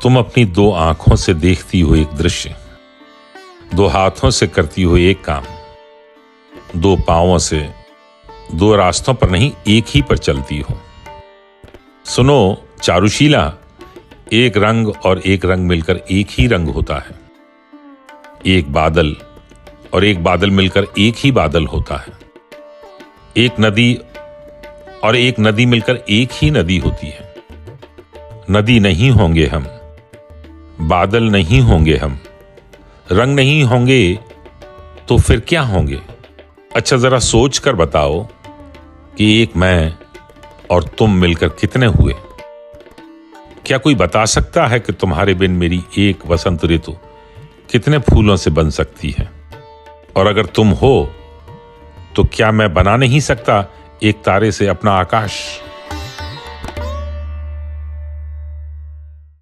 तुम अपनी दो आंखों से देखती हो एक दृश्य, दो हाथों से करती हो एक काम, दो पांवों से दो रास्तों पर नहीं एक ही पर चलती हो। सुनो चारुशीला, एक रंग और एक रंग मिलकर एक ही रंग होता है। एक बादल और एक बादल मिलकर एक ही बादल होता है। एक नदी और एक नदी मिलकर एक ही नदी होती है। नदी नहीं होंगे हम, बादल नहीं होंगे हम, रंग नहीं होंगे तो फिर क्या होंगे? अच्छा जरा सोच कर बताओ कि एक मैं और तुम मिलकर कितने हुए? क्या कोई बता सकता है कि तुम्हारे बिन मेरी एक वसंत ऋतु कितने फूलों से बन सकती है? और अगर तुम हो तो क्या मैं बना नहीं सकता एक तारे से अपना आकाश?